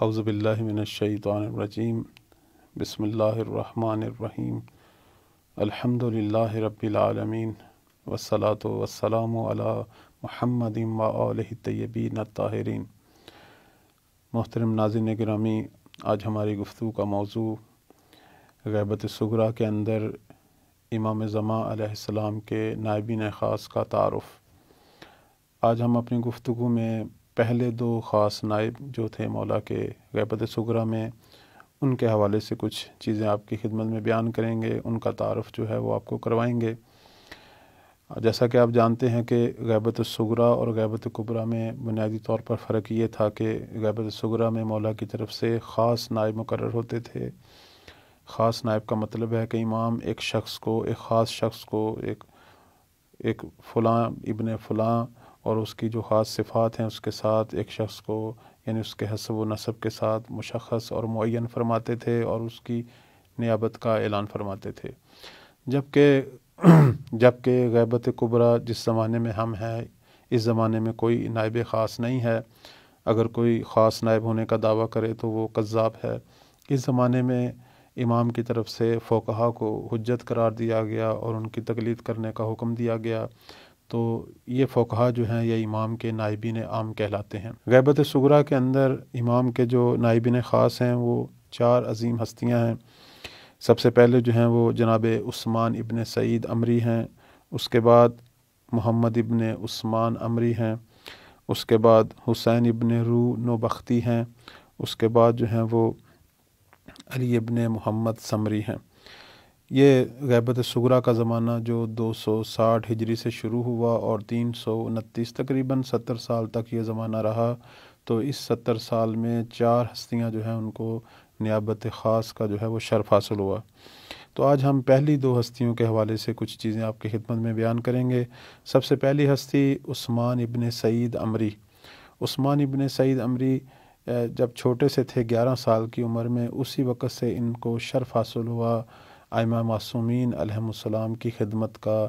اعوذ باللہ من الشیطان الرجیم بسم اللہ الرحمن الرحیم الحمد للہ رب العالمین والصلاة والسلام علی محمد وآلہ الطیبین الطاہرین۔ محترم ناظرین گرامی، آج ہماری گفتگو کا موضوع غیبت صغریٰ کے اندر امام زمان علیہ السلام کے نائبین خاص کا تعارف۔ آج ہم اپنی گفتگو میں پہلے دو خاص نائب جو تھے مولا کے غیبت صغریٰ میں، ان کے حوالے سے کچھ چیزیں آپ کی خدمت میں بیان کریں گے، ان کا تعارف جو ہے وہ آپ کو کروائیں گے۔ جیسا کہ آپ جانتے ہیں کہ غیبت صغریٰ اور غیبت کبریٰ میں بنیادی طور پر فرق یہ تھا کہ غیبت صغریٰ میں مولا کی طرف سے خاص نائب مقرر ہوتے تھے۔ خاص نائب کا مطلب ہے کہ امام ایک شخص کو، ایک خاص شخص کو، ایک فلاں ابن فلاں اور اس کی جو خاص صفات ہیں اس کے ساتھ ایک شخص کو، یعنی اس کے حسب و نسب کے ساتھ مشخص اور معین فرماتے تھے اور اس کی نیابت کا اعلان فرماتے تھے۔ جبکہ غیبت کبریٰ جس زمانے میں ہم ہیں، اس زمانے میں کوئی نائب خاص نہیں ہے۔ اگر کوئی خاص نائب ہونے کا دعویٰ کرے تو وہ کذاب ہے۔ اس زمانے میں امام کی طرف سے فقہا کو حجت قرار دیا گیا اور ان کی تقلید کرنے کا حکم دیا گیا، تو یہ فقہا جو ہیں یہ امام کے نائبین عام کہلاتے ہیں۔ غیبت صغریٰ کے اندر امام کے جو نائبین خاص ہیں وہ چار عظیم ہستیاں ہیں۔ سب سے پہلے جو ہیں وہ جناب عثمان ابن سعید عمری ہیں، اس کے بعد محمد ابن عثمان عمری ہیں، اس کے بعد حسین ابن رو نوبختی ہیں، اس کے بعد جو ہیں وہ علی ابن محمد سمری ہیں۔ یہ غیبت صغریٰ کا زمانہ جو 260 ہجری سے شروع ہوا اور 329 تقریباً 70 سال تک یہ زمانہ رہا، تو اس 70 سال میں چار ہستیاں جو ہیں ان کو نیابت خاص کا جو ہے وہ شرف حاصل ہوا۔ تو آج ہم پہلی دو ہستیوں کے حوالے سے کچھ چیزیں آپ کی خدمت میں بیان کریں گے۔ سب سے پہلی ہستی عثمان ابن سعید عمری۔ عثمان ابن سعید عمری جب چھوٹے سے تھے، 11 سال کی عمر میں، اسی وقت سے ان کو شرف حاصل ہوا ائمہ معصومین علیہم السلام کی خدمت کا،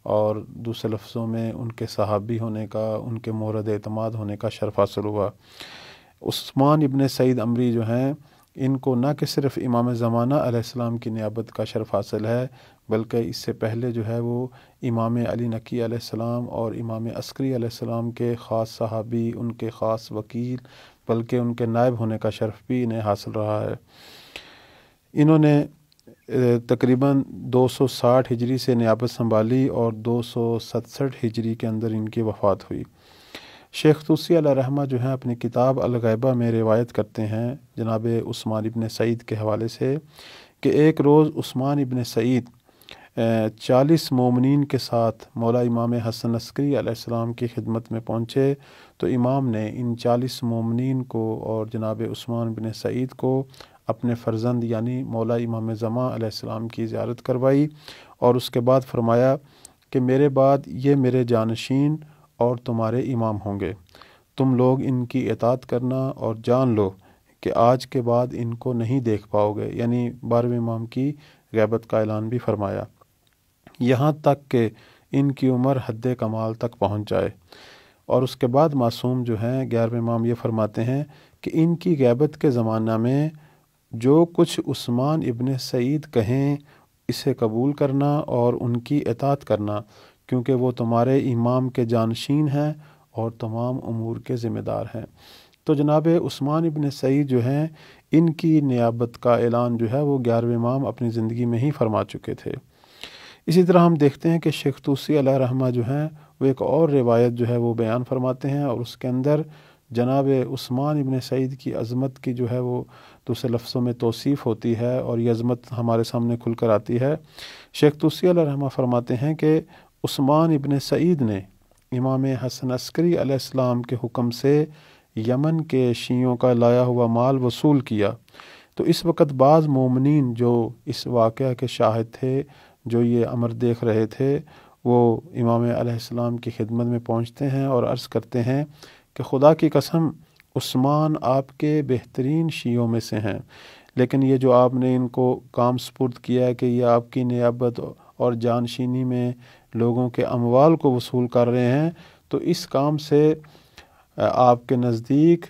اور دوسرے لفظوں میں ان کے صحابی ہونے کا، ان کے مورد اعتماد ہونے کا شرف حاصل ہوا۔ عثمان ابن سعید عمری جو ہیں، ان کو نہ کہ صرف امام زمانہ علیہ السلام کی نیابت کا شرف حاصل ہے، بلکہ اس سے پہلے جو ہے وہ امام علی نقی علیہ السلام اور امام عسکری علیہ السلام کے خاص صحابی، ان کے خاص وکیل، بلکہ ان کے نائب ہونے کا شرف بھی انہیں حاصل رہا ہے۔ انہوں نے تقریباً 260 ہجری سے نیابت سنبھالی اور 267 ہجری کے اندر ان کی وفات ہوئی۔ شیخ طوسی علیہ رحمہ جو ہیں اپنی کتاب الغیبہ میں روایت کرتے ہیں جناب عثمان ابن سعید کے حوالے سے کہ ایک روز عثمان ابن سعید 40 مومنین کے ساتھ مولا امام حسن عسکری علیہ السلام کی خدمت میں پہنچے، تو امام نے ان 40 مومنین کو اور جناب عثمان بن سعید کو اپنے فرزند یعنی مولا امام زمان علیہ السلام کی زیارت کروائی، اور اس کے بعد فرمایا کہ میرے بعد یہ میرے جانشین اور تمہارے امام ہوں گے، تم لوگ ان کی اطاعت کرنا اور جان لو کہ آج کے بعد ان کو نہیں دیکھ پاؤ گے، یعنی 12ویں امام کی غیبت کا اعلان بھی فرمایا، یہاں تک کہ ان کی عمر حد کمال تک پہنچ جائے۔ اور اس کے بعد معصوم جو ہیں 11ویں امام یہ فرماتے ہیں کہ ان کی غیبت کے زمانہ میں جو کچھ عثمان ابن سعید کہیں اسے قبول کرنا اور ان کی اطاعت کرنا، کیونکہ وہ تمہارے امام کے جانشین ہیں اور تمام امور کے ذمہ دار ہیں۔ تو جناب عثمان ابن سعید جو ہیں، ان کی نیابت کا اعلان جو ہے وہ 11ویں امام اپنی زندگی میں ہی فرما چکے تھے۔ اسی طرح ہم دیکھتے ہیں کہ شیخ طوسی علیہ رحمہ جو ہیں وہ ایک اور روایت جو ہے وہ بیان فرماتے ہیں، اور اس کے اندر جناب عثمان ابن سعید کی عظمت کی جو ہے وہ دوسرے لفظوں میں توصیف ہوتی ہے، اور یہ عظمت ہمارے سامنے کھل کر آتی ہے۔ شیخ طوسی علیہ رحمہ فرماتے ہیں کہ عثمان ابن سعید نے امام حسن عسکری علیہ السلام کے حکم سے یمن کے شیعوں کا لایا ہوا مال وصول کیا، تو اس وقت بعض مومنین جو اس واقعہ کے شاہد تھے، جو یہ امر دیکھ رہے تھے، وہ امام علیہ السلام کی خدمت میں پہنچتے ہیں اور عرض کرتے ہیں کہ خدا کی قسم عثمان آپ کے بہترین شیعوں میں سے ہیں، لیکن یہ جو آپ نے ان کو کام سپرد کیا ہے کہ یہ آپ کی نیابت اور جانشینی میں لوگوں کے اموال کو وصول کر رہے ہیں، تو اس کام سے آپ کے نزدیک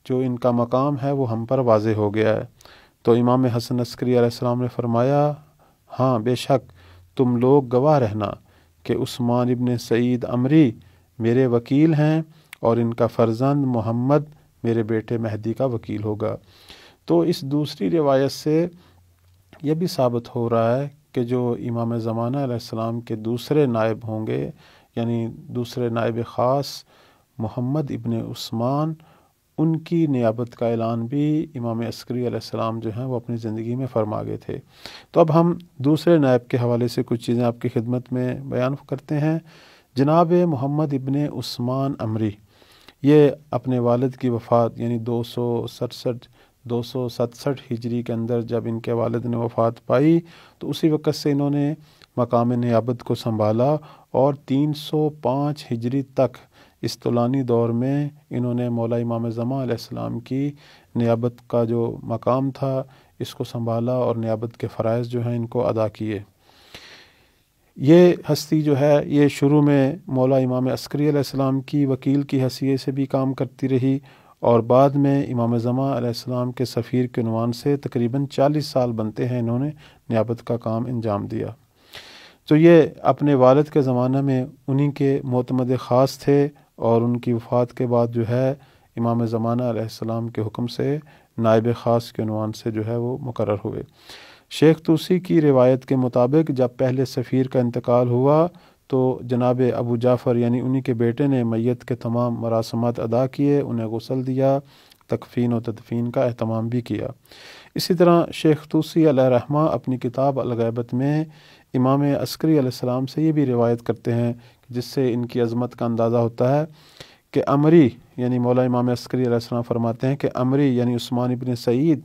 جو ان کا مقام ہے وہ ہم پر واضح ہو گیا ہے۔ تو امام حسن عسکری علیہ السلام نے فرمایا، ہاں بے شک تم لوگ گواہ رہنا کہ عثمان ابن سعید عمری میرے وکیل ہیں اور ان کا فرزند محمد میرے بیٹے مہدی کا وکیل ہوگا۔ تو اس دوسری روایت سے یہ بھی ثابت ہو رہا ہے کہ جو امام زمانہ علیہ السلام کے دوسرے نائب ہوں گے، یعنی دوسرے نائب خاص محمد ابن عثمان، ان کی نیابت کا اعلان بھی امام عسکری علیہ السلام جو ہیں وہ اپنی زندگی میں فرما گئے تھے۔ تو اب ہم دوسرے نائب کے حوالے سے کچھ چیزیں آپ کی خدمت میں بیان کرتے ہیں۔ جناب محمد ابن عثمان عمری، یہ اپنے والد کی وفات یعنی 267 ہجری کے اندر جب ان کے والد نے وفات پائی تو اسی وقت سے انہوں نے مقام نیابت کو سنبھالا، اور 305 ہجری تک اس طولانی دور میں انہوں نے مولا امام زمان علیہ السلام کی نیابت کا جو مقام تھا اس کو سنبھالا اور نیابت کے فرائض جو ہیں ان کو ادا کیے۔ یہ ہستی جو ہے یہ شروع میں مولا امام عسکری علیہ السلام کی وکیل کی حیثیت سے بھی کام کرتی رہی، اور بعد میں امام زمان علیہ السلام کے سفیر کے عنوان سے تقریباً 40 سال بنتے ہیں انہوں نے نیابت کا کام انجام دیا۔ تو یہ اپنے والد کے زمانہ میں انہی کے معتمد خاص تھے، اور ان کی وفات کے بعد جو ہے امام زمانہ علیہ السلام کے حکم سے نائب خاص کے عنوان سے جو ہے وہ مقرر ہوئے۔ شیخ طوسی کی روایت کے مطابق جب پہلے سفیر کا انتقال ہوا تو جناب ابو جعفر یعنی انہی کے بیٹے نے میت کے تمام مراسمات ادا کیے، انہیں غسل دیا، تکفین و تدفین کا اہتمام بھی کیا۔ اسی طرح شیخ طوسی علیہ رحمہ اپنی کتاب الغیبت میں امام عسکری علیہ السلام سے یہ بھی روایت کرتے ہیں جس سے ان کی عظمت کا اندازہ ہوتا ہے کہ عمری یعنی مولا امام عسکری علیہ السلام فرماتے ہیں کہ عمری یعنی عثمان ابن سعید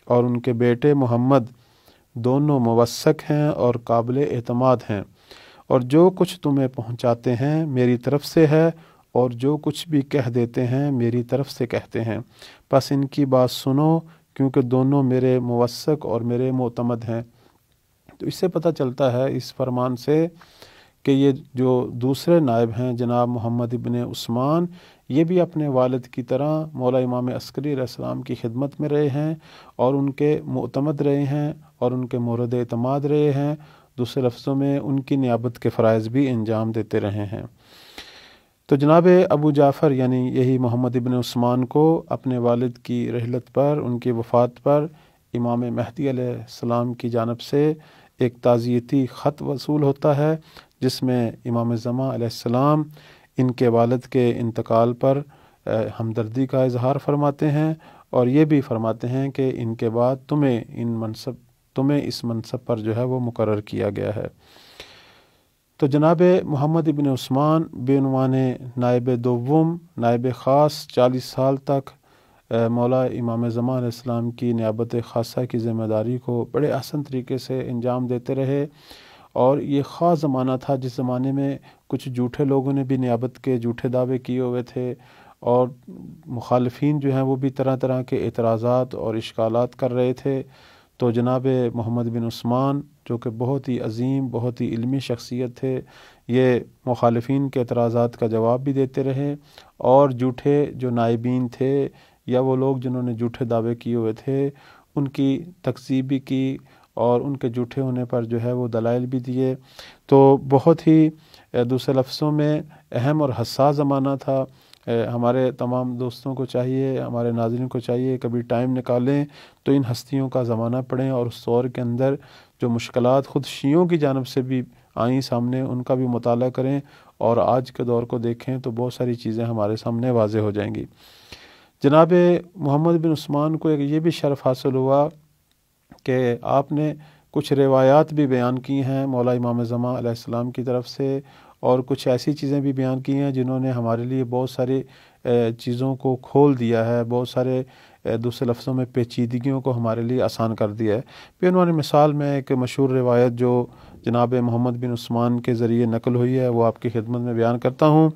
اور ان کے بیٹے محمد دونوں موثق ہیں اور قابل اعتماد ہیں، اور جو کچھ تمہیں پہنچاتے ہیں میری طرف سے ہے، اور جو کچھ بھی کہہ دیتے ہیں میری طرف سے کہتے ہیں، بس ان کی بات سنو کیونکہ دونوں میرے موثق اور میرے معتمد ہیں۔ تو اس سے پتہ چلتا ہے اس فرمان سے کہ یہ جو دوسرے نائب ہیں جناب محمد ابن عثمان، یہ بھی اپنے والد کی طرح مولا امام عسکری علیہ السلام کی خدمت میں رہے ہیں اور ان کے معتمد رہے ہیں اور ان کے مورد اعتماد رہے ہیں، دوسرے لفظوں میں ان کی نیابت کے فرائض بھی انجام دیتے رہے ہیں۔ تو جناب ابو جعفر یعنی یہی محمد ابن عثمان کو اپنے والد کی رحلت پر، ان کی وفات پر امام مہدی علیہ السلام کی جانب سے ایک تعزیتی خط وصول ہوتا ہے جس میں امام زمان علیہ السلام ان کے والد کے انتقال پر ہمدردی کا اظہار فرماتے ہیں، اور یہ بھی فرماتے ہیں کہ ان کے بعد تمہیں اس منصب پر جو ہے وہ مقرر کیا گیا ہے۔ تو جناب محمد ابن عثمان بعنوان نائب دوم نائب خاص 40 سال تک مولا امام زمان علیہ السلام کی نیابت خاصہ کی ذمہ داری کو بڑے احسن طریقے سے انجام دیتے رہے، اور یہ خاص زمانہ تھا جس زمانے میں کچھ جھوٹے لوگوں نے بھی نیابت کے جھوٹے دعوے کیے ہوئے تھے، اور مخالفین جو ہیں وہ بھی طرح طرح کے اعتراضات اور اشکالات کر رہے تھے۔ تو جناب محمد بن عثمان جو کہ بہت ہی عظیم، بہت ہی علمی شخصیت تھے، یہ مخالفین کے اعتراضات کا جواب بھی دیتے رہے، اور جھوٹے جو نائبین تھے یا وہ لوگ جنہوں نے جھوٹے دعوے کیے ہوئے تھے ان کی تکذیب بھی کی، اور ان کے جھوٹے ہونے پر جو ہے وہ دلائل بھی دیے۔ تو بہت ہی دوسرے لفظوں میں اہم اور حساس زمانہ تھا۔ ہمارے تمام دوستوں کو چاہیے، ہمارے ناظرین کو چاہیے کبھی ٹائم نکالیں تو ان ہستیوں کا زمانہ پڑھیں، اور اس دور کے اندر جو مشکلات خود شیعوں کی جانب سے بھی آئیں سامنے ان کا بھی مطالعہ کریں، اور آج کے دور کو دیکھیں تو بہت ساری چیزیں ہمارے سامنے واضح ہو جائیں گی۔ جناب محمد بن عثمان کو یہ بھی شرف حاصل ہوا کہ آپ نے کچھ روایات بھی بیان کی ہیں مولا امام زمان علیہ السلام کی طرف سے، اور کچھ ایسی چیزیں بھی بیان کی ہیں جنہوں نے ہمارے لیے بہت ساری چیزوں کو کھول دیا ہے، بہت سارے دوسرے لفظوں میں پیچیدگیوں کو ہمارے لیے آسان کر دیا ہے۔ بعنوان مثال میں ایک مشہور روایت جو جناب محمد بن عثمان کے ذریعے نقل ہوئی ہے وہ آپ کی خدمت میں بیان کرتا ہوں۔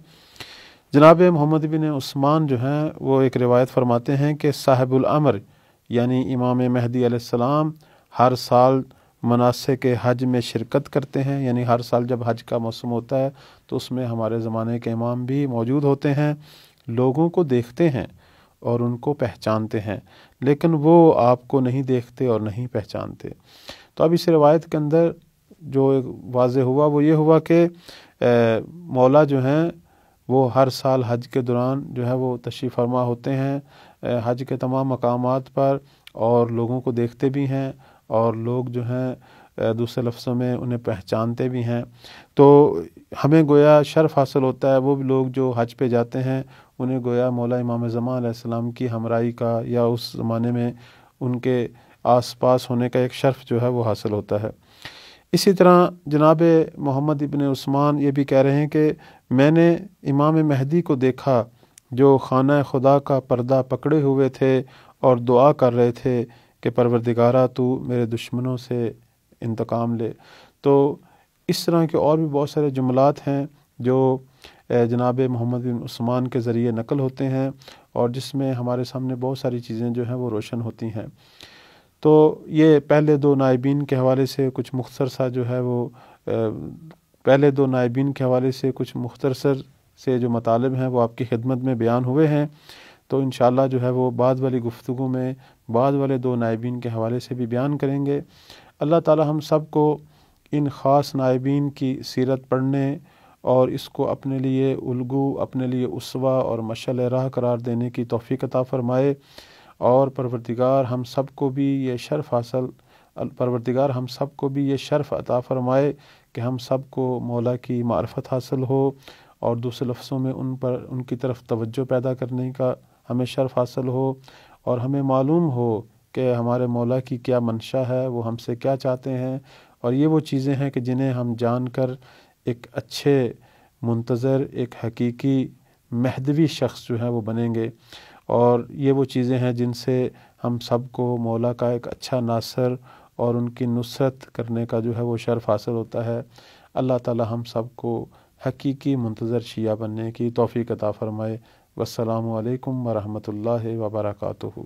جناب محمد بن عثمان جو ہیں وہ ایک روایت فرماتے ہیں کہ صاحب الامر یعنی امام مہدی علیہ السلام ہر سال مناسک حج میں شرکت کرتے ہیں، یعنی ہر سال جب حج کا موسم ہوتا ہے تو اس میں ہمارے زمانے کے امام بھی موجود ہوتے ہیں، لوگوں کو دیکھتے ہیں اور ان کو پہچانتے ہیں، لیکن وہ آپ کو نہیں دیکھتے اور نہیں پہچانتے۔ تو اب اس روایت کے اندر جو واضح ہوا وہ یہ ہوا کہ مولا جو ہیں وہ ہر سال حج کے دوران جو ہے وہ تشریف فرما ہوتے ہیں حج کے تمام مقامات پر، اور لوگوں کو دیکھتے بھی ہیں، اور لوگ جو ہیں دوسرے لفظوں میں انہیں پہچانتے بھی ہیں۔ تو ہمیں گویا شرف حاصل ہوتا ہے، وہ بھی لوگ جو حج پہ جاتے ہیں انہیں گویا مولا امام زمان علیہ السلام کی ہمراہی کا یا اس زمانے میں ان کے آس پاس ہونے کا ایک شرف جو ہے وہ حاصل ہوتا ہے۔ اسی طرح جناب محمد ابن عثمان یہ بھی کہہ رہے ہیں کہ میں نے امام مہدی کو دیکھا جو خانہ خدا کا پردہ پکڑے ہوئے تھے اور دعا کر رہے تھے کہ پروردگارا تو میرے دشمنوں سے انتقام لے۔ تو اس طرح کے اور بھی بہت سارے جملات ہیں جو جناب محمد بن عثمان کے ذریعے نقل ہوتے ہیں، اور جس میں ہمارے سامنے بہت ساری چیزیں جو ہیں وہ روشن ہوتی ہیں۔ تو یہ پہلے دو نائبین کے حوالے سے کچھ مختصر سا جو ہے وہ پہلے دو نائبین کے حوالے سے کچھ مختصر سے جو مطالب ہیں وہ آپ کی خدمت میں بیان ہوئے ہیں۔ تو انشاءاللہ جو ہے وہ بعد والی گفتگو میں بعد والے دو نائبین کے حوالے سے بھی بیان کریں گے۔ اللہ تعالی ہم سب کو ان خاص نائبین کی سیرت پڑھنے اور اس کو اپنے لیے الگو، اپنے لیے اسوہ اور مشعل راہ قرار دینے کی توفیق عطا فرمائے، اور پروردگار ہم سب کو بھی یہ شرف عطا فرمائے کہ ہم سب کو مولا کی معرفت حاصل ہو، اور دوسرے لفظوں میں ان کی طرف توجہ پیدا کرنے کا ہمیں شرف حاصل ہو، اور ہمیں معلوم ہو کہ ہمارے مولا کی کیا منشا ہے، وہ ہم سے کیا چاہتے ہیں، اور یہ وہ چیزیں ہیں کہ جنہیں ہم جان کر ایک اچھے منتظر، ایک حقیقی مہدوی شخص جو ہے وہ بنیں گے، اور یہ وہ چیزیں ہیں جن سے ہم سب کو مولا کا ایک اچھا ناصر اور ان کی نصرت کرنے کا جو ہے وہ شرف حاصل ہوتا ہے۔ اللہ تعالی ہم سب کو حقیقی منتظر شیعہ بننے کی توفیق عطا فرمائے۔ والسلام علیکم ورحمۃ اللہ وبرکاتہ۔